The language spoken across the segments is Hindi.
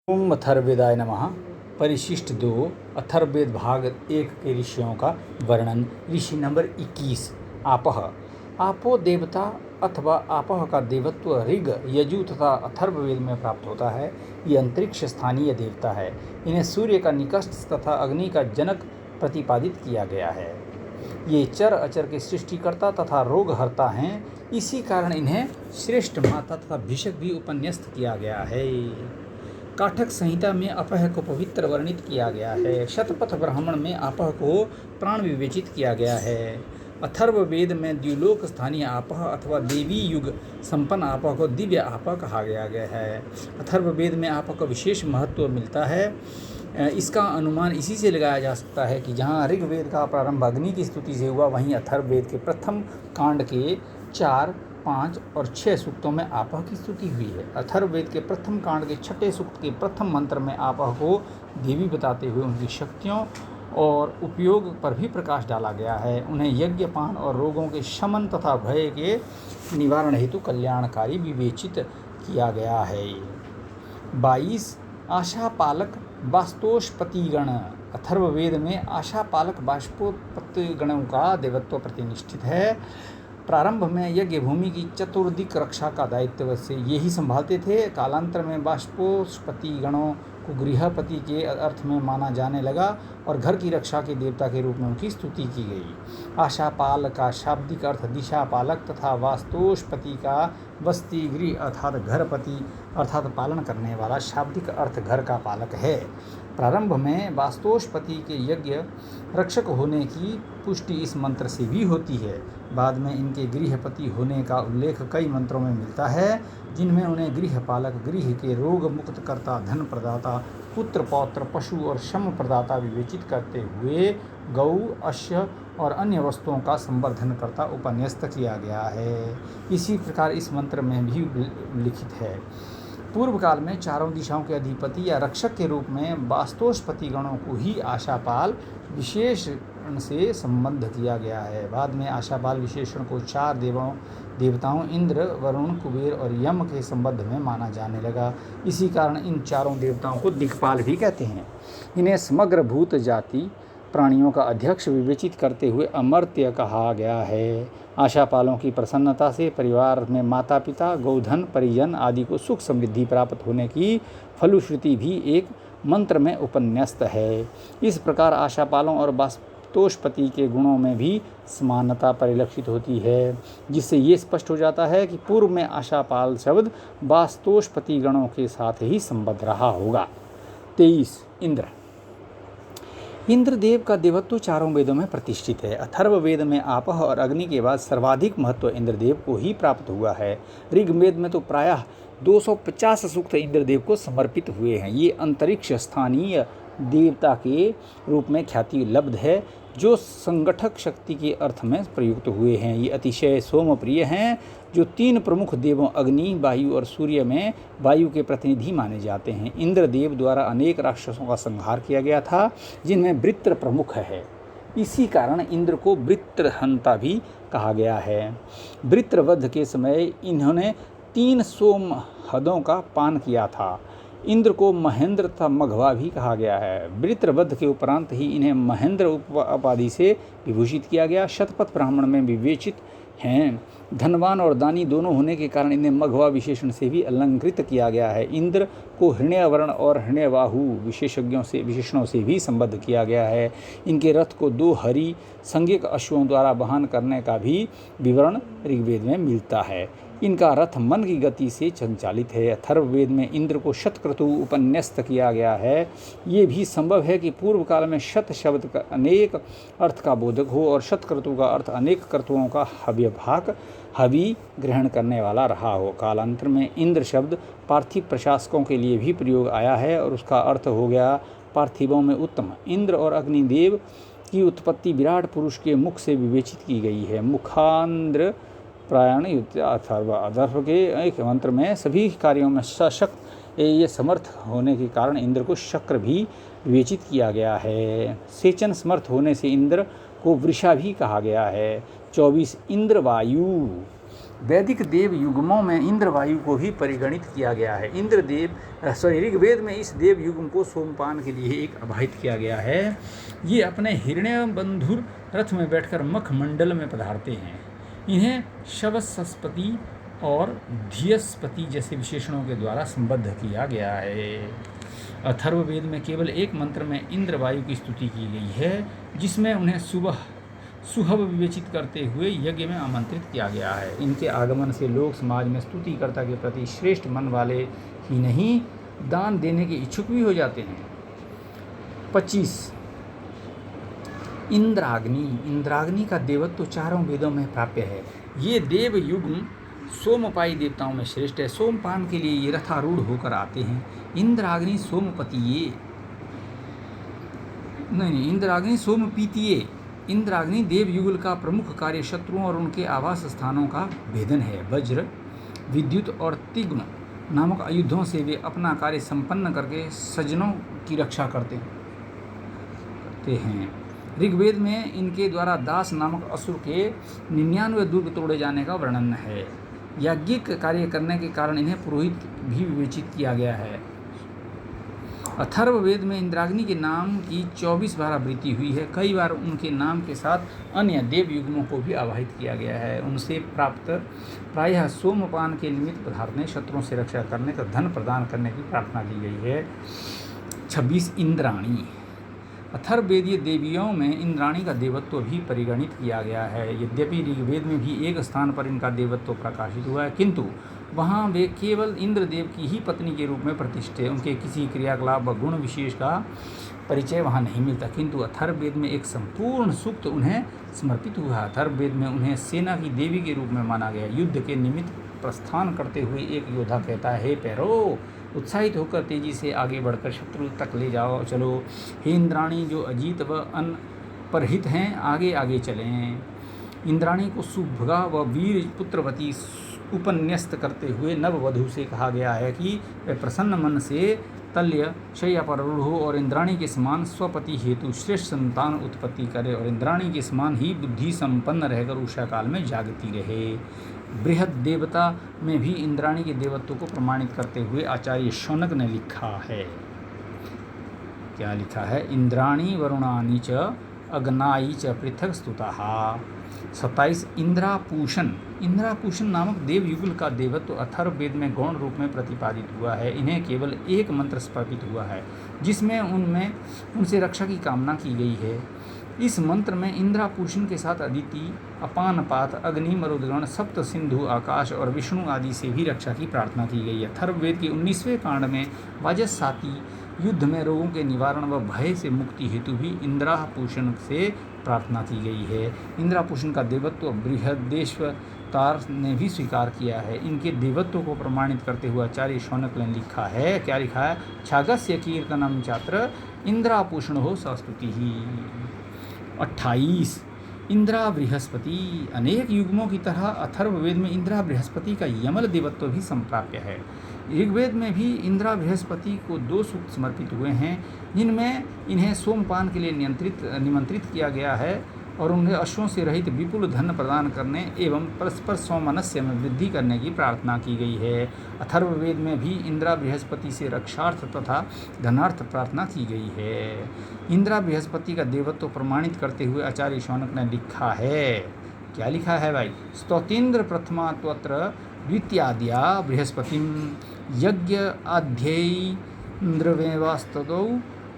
ओम अथर्ववेदाय नमः। परिशिष्ट 2 अथर्ववेद भाग 1 के ऋषियों का वर्णन। ऋषि नंबर 21 आपह। आपो देवता अथवा आपह का देवत्व ऋग, यजु तथा अथर्ववेद में प्राप्त होता है। ये अंतरिक्ष स्थानीय देवता है। इन्हें सूर्य का निकष्ट तथा अग्नि का जनक प्रतिपादित किया गया है। ये चर अचर के सृष्टिकर्ता तथा रोगहर्ता हैं। इसी कारण इन्हें श्रेष्ठ माता तथा भिषक भी उपन्यस्त किया गया है। काठक संहिता में अपह को पवित्र वर्णित किया गया है। शतपथ ब्राह्मण में आपह को प्राण विवेचित किया गया है। अथर्ववेद में द्युलोक स्थानीय आपह अथवा देवी युग संपन्न आपह को दिव्य आपह कहा गया है। अथर्ववेद में आपह का विशेष महत्व मिलता है। इसका अनुमान इसी से लगाया जा सकता है कि जहाँ ऋग्वेद का प्रारंभ अग्नि की स्तुति से हुआ, वहीं अथर्ववेद के प्रथम कांड के 4, 5 और 6 सूक्तों में आपह की स्तुति हुई है। अथर्ववेद के प्रथम कांड के 6ठे सूक्त के प्रथम मंत्र में आपह को देवी बताते हुए उनकी शक्तियों और उपयोग पर भी प्रकाश डाला गया है। उन्हें यज्ञपान और रोगों के शमन तथा भय के निवारण हेतु कल्याणकारी विवेचित किया गया है। 22 आशापालक वास्तोष्पतिगण। अथर्ववेद में आशापालक वाष्पोत्पत्तिगणों का देवत्व प्रतिनिष्ठित है। प्रारंभ में यज्ञ भूमि की चतुर्दिक रक्षा का दायित्व से यही संभालते थे। कालांतर में वाष्पोष्पति गणों को गृहपति के अर्थ में माना जाने लगा और घर की रक्षा के देवता के रूप में उनकी स्तुति की गई। आशापाल का शाब्दिक अर्थ दिशापालक तथा वास्तोष्पति का वस्ती गृह अर्थात घरपति अर्थात पालन करने वाला शाब्दिक अर्थ घर का पालक है। प्रारंभ में वास्तोष्पति के यज्ञ रक्षक होने की पुष्टि इस मंत्र से भी होती है। बाद में इनके गृहपति होने का उल्लेख कई मंत्रों में मिलता है, जिनमें उन्हें गृहपालक, गृह के रोग मुक्त करता, धन प्रदाता, पुत्र पौत्र, पशु और शम प्रदाता विवेचित करते हुए गौ, अश्व और अन्य वस्तुओं का संवर्धन करता उपन्यस्त किया गया है। इसी प्रकार इस मंत्र में भी लिखित है। पूर्व काल में चारों दिशाओं के अधिपति या रक्षक के रूप में वास्तोष्पति गणों को ही आशापाल विशेषण से संबद्ध किया गया है। बाद में आशापाल विशेषण को 4 देवताओं इंद्र, वरुण, कुबेर और यम के संबंध में माना जाने लगा। इसी कारण इन चारों देवताओं को दिक्पाल भी कहते हैं। इन्हें समग्र भूत जाति प्राणियों का अध्यक्ष विवेचित करते हुए अमर्त्य कहा गया है। आशापालों की प्रसन्नता से परिवार में माता पिता, गोधन, परिजन आदि को सुख समृद्धि प्राप्त होने की फलश्रुति भी एक मंत्र में उपन्यस्त है। इस प्रकार आशापालों और वास्तोष्पति के गुणों में भी समानता परिलक्षित होती है, जिससे ये स्पष्ट हो जाता है कि पूर्व में आशापाल शब्द वास्तोष्पति गणों के साथ ही संबद्ध रहा होगा। 23 इंद्र। इंद्रदेव का देवत्व चारों वेदों में प्रतिष्ठित है। अथर्ववेद में आपह और अग्नि के बाद सर्वाधिक महत्व इंद्रदेव को ही प्राप्त हुआ है। ऋग्वेद में तो प्रायः 250 सूक्त इंद्रदेव को समर्पित हुए हैं। ये अंतरिक्ष स्थानीय देवता के रूप में ख्याति लब्ध है, जो संगठक शक्ति के अर्थ में प्रयुक्त हुए हैं। ये अतिशय सोमप्रिय हैं, जो 3 प्रमुख देवों अग्नि, वायु और सूर्य में वायु के प्रतिनिधि माने जाते हैं। इंद्रदेव द्वारा अनेक राक्षसों का संहार किया गया था, जिनमें वृत्र प्रमुख है। इसी कारण इंद्र को वृत्रहंता भी कहा गया है। वृत्रवध के समय इन्होंने 3 सोमहदों का पान किया था। इंद्र को महेंद्र तथा मघवा भी कहा गया है। वृत्रवध के उपरांत ही इन्हें महेंद्र उपाधि से विभूषित किया गया। शतपथ ब्राह्मण में विवेचित हैं। धनवान और दानी दोनों होने के कारण इन्हें मघवा विशेषण से भी अलंकृत किया गया है। इंद्र को हृण्यवर्ण और हृण्यबाहु विशेषणों से भी संबद्ध किया गया है। इनके रथ को 2 हरि संज्ञक अश्वों द्वारा वहन करने का भी विवरण ऋग्वेद में मिलता है। इनका रथ मन की गति से संचालित है। अथर्ववेद में इंद्र को शतक्रतु उपन्यस्त किया गया है। ये भी संभव है कि पूर्व काल में शत शब्द का अनेक अर्थ का बोधक हो और शतक्रतु का अर्थ अनेक क्रतुओं का हवि ग्रहण करने वाला रहा हो। कालांतर में इंद्र शब्द पार्थिव प्रशासकों के लिए भी प्रयोग आया है और उसका अर्थ हो गया पार्थिवों में उत्तम। इंद्र और अग्निदेव की उत्पत्ति विराट पुरुष के मुख से विवेचित की गई है। मुखांद्र प्रायण अथर्व के एक मंत्र में सभी कार्यों में सशक्त ये समर्थ होने के कारण इंद्र को शक्र भी विवेचित किया गया है। सेचन समर्थ होने से इंद्र को वृषा भी कहा गया है। 24 इंद्र वायु। वैदिक देव युग्मों में इंद्र वायु को भी परिगणित किया गया है। ऋग्वेद में इस देव युग्म को सोमपान के लिए एक आवाहित किया गया है। ये अपने हिरण्यबंधुर रथ में बैठकर मख मंडल में पधारते हैं। इन्हें शवसस्पति और धियस्पति जैसे विशेषणों के द्वारा संबद्ध किया गया है। अथर्ववेद में केवल एक मंत्र में इंद्र वायु की स्तुति की गई है, जिसमें उन्हें सुहब विवेचित करते हुए यज्ञ में आमंत्रित किया गया है। इनके आगमन से लोग समाज में स्तुतिकर्ता के प्रति श्रेष्ठ मन वाले ही नहीं, दान देने के इच्छुक भी हो जाते हैं। 25 इंद्राग्नि का देवत्व चारों वेदों में प्राप्य है। ये देव युग्म सोमपाई देवताओं में श्रेष्ठ है। सोमपान के लिए ये रथारूढ़ होकर आते हैं। इंद्राग्नि सोमपीतीये। इंद्राग्नि देव युगल का प्रमुख कार्य शत्रुओं और उनके आवास स्थानों का भेदन है। वज्र, विद्युत और तिग्म नामक आयुधों से वे अपना कार्य संपन्न करके सज्जनों की रक्षा करते हैं। ऋग्वेद में इनके द्वारा दास नामक असुर के 99 दुर्ग तोड़े जाने का वर्णन है। यज्ञिक कार्य करने के कारण इन्हें पुरोहित भी विवेचित किया गया है। अथर्ववेद में इंद्राग्नि के नाम की 24 बार आवृत्ति हुई है। कई बार उनके नाम के साथ अन्य देव युग्मों को भी आवाहित किया गया है। उनसे प्राप्त प्रायः सोमपान के निमित्त पधारने, शत्रुओं से रक्षा करने तथा धन प्रदान करने की प्रार्थना की गई है। 26 इंद्राणी। अथर्ववेदीय देवियों में इंद्राणी का देवत्व भी परिगणित किया गया है। यद्यपि ऋग्वेद में भी एक स्थान पर इनका देवत्व प्रकाशित हुआ है, किंतु वहाँ वे केवल इंद्रदेव की ही पत्नी के रूप में प्रतिष्ठित है। उनके किसी क्रियाकलाप व गुण विशेष का परिचय वहाँ नहीं मिलता, किंतु अथर्ववेद में एक संपूर्ण सूक्त उन्हें समर्पित हुआ। अथर्ववेद में उन्हें सेना की देवी के रूप में माना गया। युद्ध के निमित्त प्रस्थान करते हुए एक योद्धा कहता है, हे पैरो, उत्साहित होकर तेजी से आगे बढ़कर शत्रु तक ले जाओ चलो। हे इंद्राणी, जो अजीत व अनपरहित हैं, आगे आगे चलें। इंद्राणी को सुभगा व वीर पुत्रवती उपन्यस्त करते हुए नववधू से कहा गया है कि वह प्रसन्न मन से तल्य शय्या पर रूढ़ हो और इंद्राणी के समान स्वपति हेतु श्रेष्ठ संतान उत्पत्ति करे और इंद्राणी के समान ही बुद्धि संपन्न रहकर उषा काल में जागती रहे। बृहद देवता में भी इंद्राणी के देवत्व को प्रमाणित करते हुए आचार्य शौनक ने लिखा है। क्या लिखा है? इंद्राणी वरुणानी च अग्नाई च पृथक स्तुताः। 27 इंद्रापूषण नामक देव युगल का देवत्व अथर्ववेद में गौण रूप में प्रतिपादित हुआ है। इन्हें केवल एक मंत्र स्थापित हुआ है, जिसमें उनसे रक्षा की कामना की गई है। इस मंत्र में इंद्रापूषण के साथ अदिति, अपानपात, अग्नि, मरुदगण, सप्त सिंधु, आकाश और विष्णु आदि से भी रक्षा की प्रार्थना की गई है। अथर्ववेद के 19वें कांड में वाजसाती युद्ध में रोगों के निवारण व भय से मुक्ति हेतु भी इंद्रापूषण से प्रार्थना की गई है। इंद्रापूषण का देवत्व बृहदेश्वतार ने भी स्वीकार किया है। इनके देवत्व को प्रमाणित करते हुए आचार्य शौनक ने लिखा है। क्या लिखा है? छागस्य कीर्तनम चात्र इंद्रापूषण हो संस्तुति ही। 28 इंद्रा बृहस्पति। अनेक युग्मों की तरह अथर्ववेद में इंद्रा बृहस्पति का यमल देवत्व भी संप्राप्य है। ऋग्वेद में भी इंद्रा बृहस्पति को 2 सूक्त समर्पित हुए हैं, जिनमें इन्हें सोमपान के लिए निमंत्रित किया गया है और उन्हें अश्वों से रहित विपुल धन प्रदान करने एवं परस्पर सौमनस्य में वृद्धि करने की प्रार्थना की गई है। अथर्ववेद में भी इंद्रा बृहस्पति से रक्षार्थ तथा धनार्थ प्रार्थना की गई है। इंद्रा बृहस्पति का देवत्व प्रमाणित करते हुए आचार्य शौनक ने लिखा है। क्या लिखा है भाई? स्तोतेन्द्र प्रथमा त्वत्र द्वितीयाद्या बृहस्पतिम यज्ञ आध्यैन्द्रवेवास्तदौ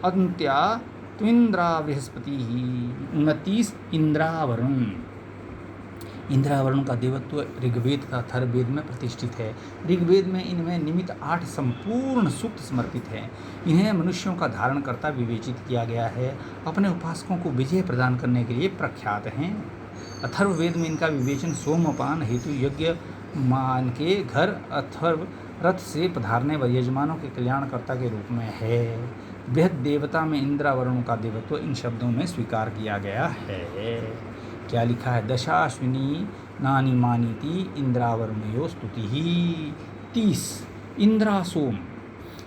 अंत्या त्विंद्रा बृहस्पति ही। 29 इंद्रावरुण। इंद्रावरुण का देवत्व ऋग्वेद का अथर्ववेद में प्रतिष्ठित है। ऋग्वेद में इनमें निमित्त 8 संपूर्ण सूक्त समर्पित हैं। इन्हें मनुष्यों का धारणकर्ता विवेचित किया गया है। अपने उपासकों को विजय प्रदान करने के लिए प्रख्यात हैं। अथर्ववेद में इनका विवेचन सोमपान हेतु यज्ञ मान के घर अथर्व रथ से पधारने व यजमानों के कल्याणकर्ता के रूप में है। बृहद देवता में इंद्रावरुण का देवत्व इन शब्दों में स्वीकार किया गया है। क्या लिखा है? दशाश्विनी नानी मानीति इंद्रावरुणयो स्तुति ही। 30 इंद्रासोम।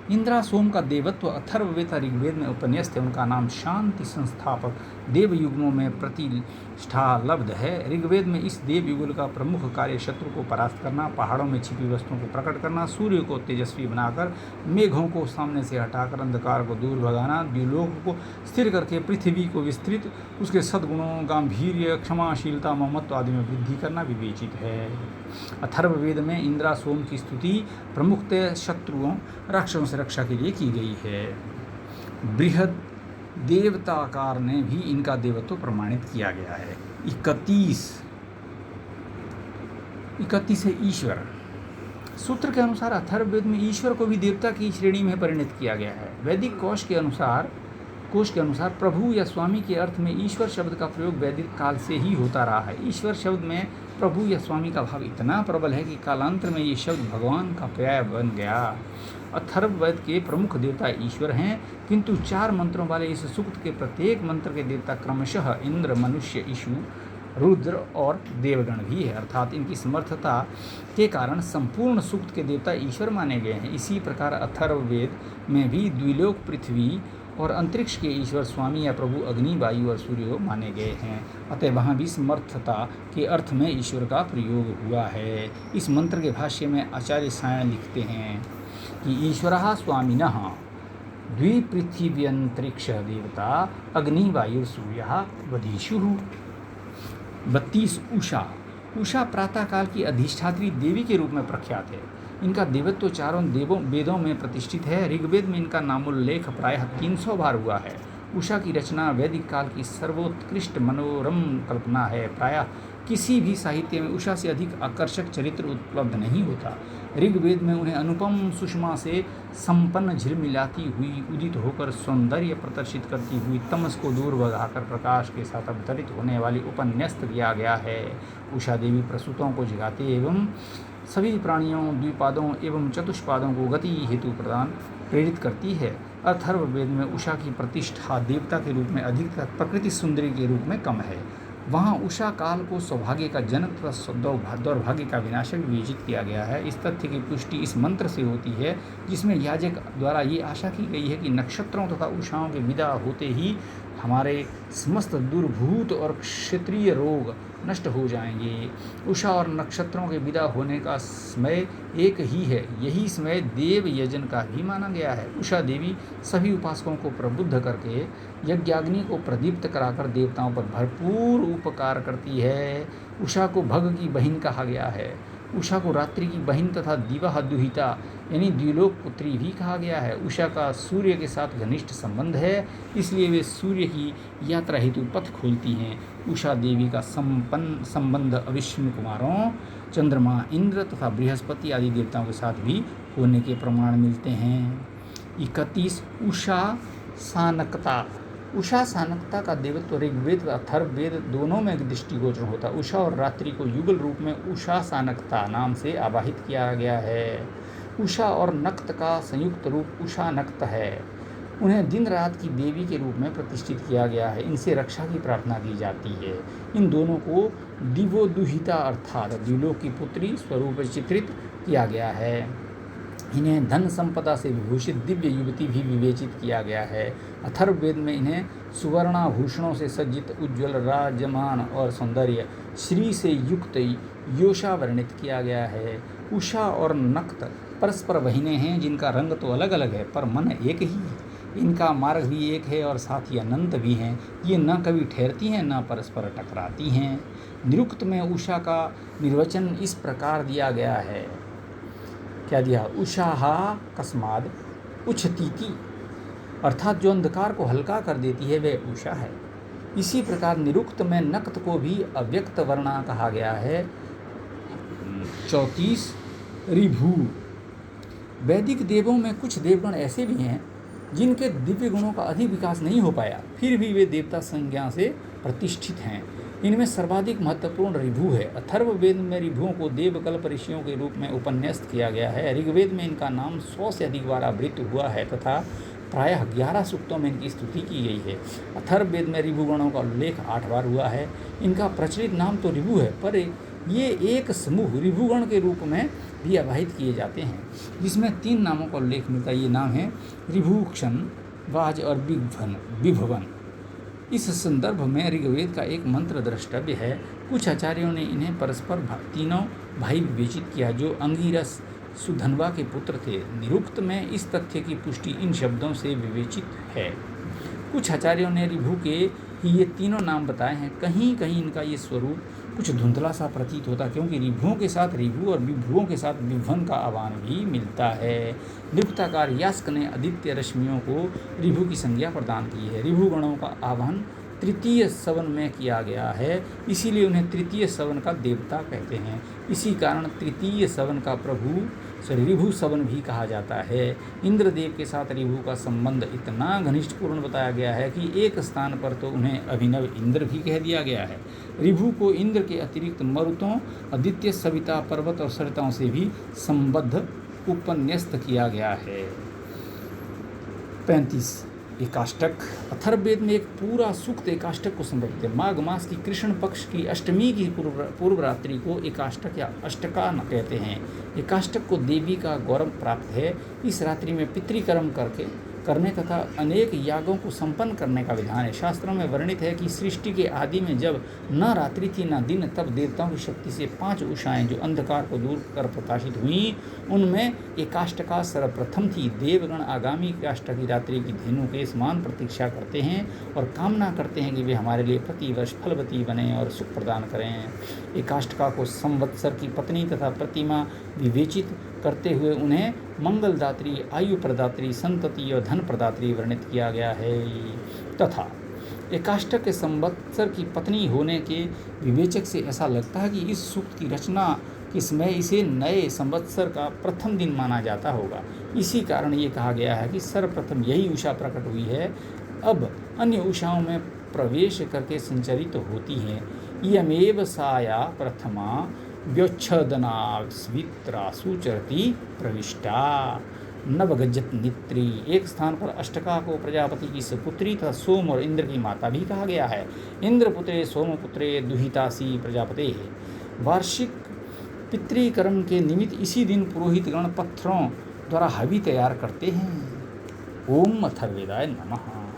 इंद्रा सोम का देवत्व अथर्ववेद ऋग्वेद में उपन्यस्त है। उनका नाम शांति संस्थापक देव युगमों में प्रतिष्ठा लब्ध है। ऋग्वेद में इस देव युगल का प्रमुख कार्य शत्रु को परास्त करना, पहाड़ों में छिपी वस्तुओं को प्रकट करना, सूर्य को तेजस्वी बनाकर, मेघों को सामने से हटाकर अंधकार को दूर भगाना, द्युलोक को स्थिर करके पृथ्वी को विस्तृत, उसके सद्गुणों गांधीर्य, क्षमाशीलता, ममत्व आदि में वृद्धि करना विवेचित है। अथर्ववेद में इंद्रा सोम की स्तुति प्रमुखतः शत्रुओं राक्षसों से रक्षा के लिए की गई है। बृहद देवताकार ने भी इनका देवत्व प्रमाणित किया गया है। 31 है ईश्वर। सूत्र के अनुसार अथर्ववेद में ईश्वर को भी देवता की श्रेणी में परिणत किया गया है। वैदिक कोश के अनुसार प्रभु या स्वामी के अर्थ में ईश्वर शब्द का प्रयोग वैदिक काल से ही होता रहा है। ईश्वर शब्द में प्रभु या स्वामी का भाव इतना प्रबल है कि कालांतर में ये शब्द भगवान का पर्याय बन गया। अथर्ववेद के प्रमुख देवता ईश्वर हैं, किंतु 4 मंत्रों वाले इस सूक्त के प्रत्येक मंत्र के देवता क्रमशः इंद्र, मनुष्य, ईशु, रुद्र और देवगण भी है। अर्थात इनकी समर्थता के कारण संपूर्ण सूक्त के देवता ईश्वर माने गए हैं। इसी प्रकार अथर्ववेद में भी द्विलोक, पृथ्वी और अंतरिक्ष के ईश्वर स्वामी या प्रभु अग्नि, वायु और सूर्य माने गए हैं। अतः वहाँ भी समर्थता के अर्थ में ईश्वर का प्रयोग हुआ है। इस मंत्र के भाष्य में आचार्य सायण लिखते हैं कि ईश्वरः स्वामिनः द्विपृथिव्यंतरिक्ष देवता अग्नि, वायु, सूर्यः वधीषुः। 32 उषा प्रातःकाल की अधिष्ठात्री देवी के रूप में प्रख्यात है। इनका देवत्व चारों वेदों में प्रतिष्ठित है। ऋग्वेद में इनका नामोल्लेख प्रायः 300 बार हुआ है। उषा की रचना वैदिक काल की सर्वोत्कृष्ट मनोरम कल्पना है। प्रायः किसी भी साहित्य में उषा से अधिक आकर्षक चरित्र उपलब्ध नहीं होता। ऋग्वेद में उन्हें अनुपम सुषमा से संपन्न झिलमिलाती हुई, उदित होकर सौंदर्य प्रदर्शित करती हुई, तमस को दूर भगाकर प्रकाश के साथ अवतरित होने वाली उपन्यस्त किया गया है। उषा देवी प्रसूतों को जगाते एवं सभी प्राणियों, द्विपादों एवं चतुष्पादों को गति हेतु प्रेरित करती है। अथर्ववेद में उषा की प्रतिष्ठा देवता के रूप में अधिकतर प्रकृति सुंदरी के रूप में कम है। वहाँ उषा काल को सौभाग्य का जनक तथा दौर्भाग्य का विनाशक विवेचित किया गया है। इस तथ्य की पुष्टि इस मंत्र से होती है, जिसमें याजक द्वारा ये आशा की गई है कि नक्षत्रों तथा उषाओं के विदा होते ही हमारे समस्त दुर्भूत और क्षेत्रीय रोग नष्ट हो जाएंगे। उषा और नक्षत्रों के विदा होने का समय एक ही है। यही समय देव यजन का भी माना गया है। उषा देवी सभी उपासकों को प्रबुद्ध करके यज्ञाग्नि को प्रदीप्त कराकर देवताओं पर भरपूर उपकार करती है। उषा को भग की बहिन कहा गया है। उषा को रात्रि की बहिन तथा दिवा दुहिता यानी द्विलोक पुत्री भी कहा गया है। उषा का सूर्य के साथ घनिष्ठ संबंध है, इसलिए वे सूर्य की यात्रा हेतु पथ खोलती हैं। उषा देवी का संबंध अविष्णु कुमारों, चंद्रमा, इंद्र तथा बृहस्पति आदि देवताओं के साथ भी होने के प्रमाण मिलते हैं। 31 उषा सानकता। उषा सानकता का देवत्व ऋग्वेद व अथर्ववेद दोनों में दृष्टिगोचर होता है। उषा और रात्रि को युगल रूप में उषा सानकता नाम से आवाहित किया गया है। उषा और नक्त का संयुक्त रूप उषा नक्त है। उन्हें दिन रात की देवी के रूप में प्रतिष्ठित किया गया है। इनसे रक्षा की प्रार्थना की जाती है। इन दोनों को दिवोदुहिता अर्थात द्विलोक की पुत्री स्वरूप चित्रित किया गया है। इन्हें धन संपदा से विभूषित दिव्य युवती भी विवेचित किया गया है। अथर्ववेद में इन्हें सुवर्णाभूषणों से सज्जित, उज्ज्वल, राजमान और सौंदर्य श्री से युक्त योषा वर्णित किया गया है। उषा और नक्त परस्पर वहीने हैं, जिनका रंग तो अलग अलग है पर मन एक ही है। इनका मार्ग भी एक है और साथ ही अनंत भी हैं। ये न कभी ठहरती हैं न परस्पर टकराती हैं। निरुक्त में उषा का निर्वचन इस प्रकार दिया गया है। क्या दिया? उषाहा कस्माद उच्छतीति, अर्थात जो अंधकार को हल्का कर देती है वह उषा है। इसी प्रकार निरुक्त में नक्त को भी अव्यक्त वर्णा कहा गया है। 34 ऋभु। वैदिक देवों में कुछ देवगण ऐसे भी हैं जिनके दिव्य गुणों का अधिक विकास नहीं हो पाया, फिर भी वे देवता संज्ञा से प्रतिष्ठित हैं। इनमें सर्वाधिक महत्वपूर्ण ऋभु है। अथर्ववेद में ऋभुओं को देवकल्प ऋषियों के रूप में उपन्यस्त किया गया है। ऋग्वेद में इनका नाम 100 से अधिक बार आवृत्त हुआ है तथा प्रायः 11 सूक्तों में इनकी स्तुति की गई है। अथर्ववेद में ऋभुगणों का उल्लेख 8 बार हुआ है। इनका प्रचलित नाम तो ऋभु है, पर ये एक समूह ऋभुगण के रूप में भी आवाहित किए जाते हैं, जिसमें 3 नामों का उल्लेख मिलता है। ये नाम है ऋभुक्षण, वाज और विभवन। इस संदर्भ में ऋग्वेद का एक मंत्र द्रष्टव्य है। कुछ आचार्यों ने इन्हें परस्पर तीनों भाई विवेचित किया, जो अंगिरस सुधनवा के पुत्र थे। निरुक्त में इस तथ्य की पुष्टि इन शब्दों से विवेचित है। कुछ आचार्यों ने ऋभु के ही ये तीनों नाम बताए हैं। कहीं कहीं इनका ये स्वरूप कुछ धुंधला सा प्रतीत होता, क्योंकि ऋभुओं के साथ ऋभु और विभुओं के साथ विभवन का आह्वान भी मिलता है। निरुक्ताकार यास्क ने आदित्य रश्मियों को ऋभु की संज्ञा प्रदान की है। ऋभुगणों का आह्वान तृतीय सवन में किया गया है, इसीलिए उन्हें तृतीय सवन का देवता कहते हैं। इसी कारण तृतीय सवन का ऋभु सवन भी कहा जाता है। इंद्रदेव के साथ ऋभु का संबंध इतना घनिष्ठपूर्ण बताया गया है कि एक स्थान पर तो उन्हें अभिनव इंद्र भी कह दिया गया है। ऋभु को इंद्र के अतिरिक्त मरुतों, आदित्य, सविता, पर्वत और सरिताओं से भी संबद्ध उपन्यस्त किया गया है। 35 एकाष्टक। अथर्ववेद में एक पूरा सूक्त एकाष्टक को समर्पित है। माघ मास की कृष्ण पक्ष की अष्टमी की पूर्व रात्रि को एकाष्टक या अष्टका कहते हैं। एकाष्टक को देवी का गौरव प्राप्त है। इस रात्रि में पितृकर्म करने तथा अनेक यागों को संपन्न करने का विधान है। शास्त्रों में वर्णित है कि सृष्टि के आदि में जब न रात्रि थी न दिन, तब देवताओं की शक्ति से 5 उषाएं जो अंधकार को दूर कर प्रकाशित हुईं, उनमें एकाष्टका सर्वप्रथम थी। देवगण आगामी एकाष्टकी रात्रि की धेनु के समान प्रतीक्षा करते हैं और कामना करते हैं कि वे हमारे लिए प्रतिवर्ष फलवती बने और सुख प्रदान करें। एकाष्टका को संवत्सर की पत्नी तथा प्रतिमा विवेचित करते हुए उन्हें मंगलदात्री, आयु प्रदात्री, संतति और धन प्रदात्री वर्णित किया गया है। तथा एकाष्टक के संवत्सर की पत्नी होने के विवेचक से ऐसा लगता है कि इस सूक्त की रचना के समय इसे नए संवत्सर का प्रथम दिन माना जाता होगा। इसी कारण ये कहा गया है कि सर्वप्रथम यही उषा प्रकट हुई है, अब अन्य उषाओं में प्रवेश करके संचरित होती हैं। इयमेव साया प्रथमा व्योच्छदनास्वित्रासु चरति प्रविष्टा नवगजत नित्री। एक स्थान पर अष्टका को प्रजापति की सुपुत्री तथा सोम और इंद्र की माता भी कहा गया है। इंद्रपुत्रे सोमपुत्रे दुहितासी प्रजापते। वार्षिक पितृकर्म के निमित्त इसी दिन पुरोहितगण पत्थरों द्वारा हवि तैयार करते हैं। ओम अथर्ववेदाय नमः।